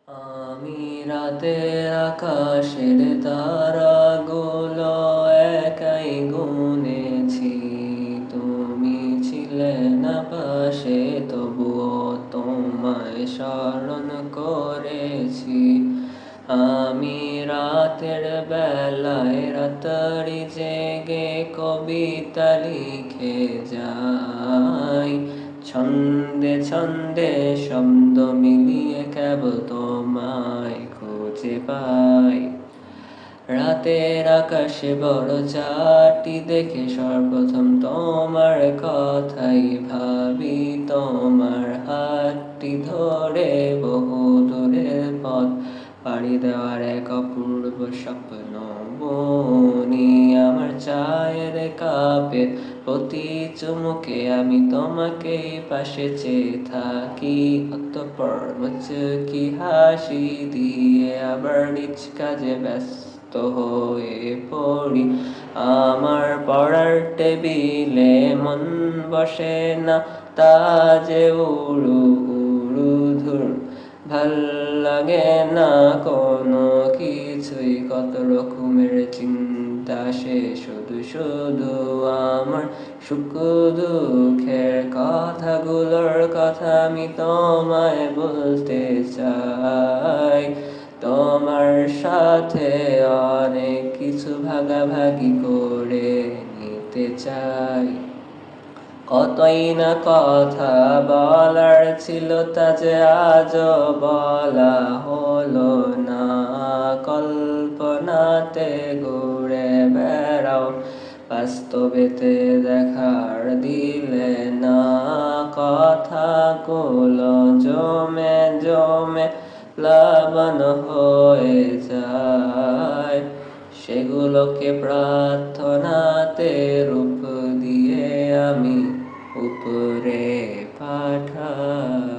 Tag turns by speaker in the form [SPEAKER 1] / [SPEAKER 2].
[SPEAKER 1] আমি রাতের আকাশের তারাগুলো একাই গুনেছি, তুমি ছিলে না পাশে তবুও তোমায় স্মরণ করেছি। আমি রাতের বেলায় রাতারি জেগে কবিতা লিখে যাই, ছন্দে ছন্দে শব্দ মিলিয়ে কেবল তোমায় খুঁজে পাই। রাতের আকাশে বড় চাঁদটি দেখে সর্বপ্রথম তোমার কথাই ভাবি, তোমার হাতটি ধরে বহু দূরের পথ পাড়ি দেওয়ার এক অপূর্ব স্বপ্ন বুনি। আমার চায়ের কাপের প্রতি চুমুকে আমি তোমাকে পাশে চেয়ে থাকি, অতঃপর মুচকি হাসি দিয়ে আবার নিজ কাজে ব্যস্ত হয়ে পড়ি। আমার পড়ার টেবিলে মন বসে না, তা যে উড়ু উড়ু ধুর, ভাল লাগে না কোনো কিছুই, কত রকমের চিন্তা সে শুধু শুধু আমার সুখ দুঃখের কথাগুলোর কথা আমি তোমায় বলতে চাই। তোমার সাথে অনেক কিছু ভাগাভাগি করে নিতে চাই। কতই না কথা বলার ছিল, তা যে আজও বলা হলো না। কল্পনাতে ঘুরে বেড়াও, বাস্তবেতে দেখার দিলে না। কথাগুলো জমে জমে প্লাবন হয়ে যায়, সেগুলোকে প্রার্থনাতে রূপ দিয়ে আমি উপরে পাঠাই।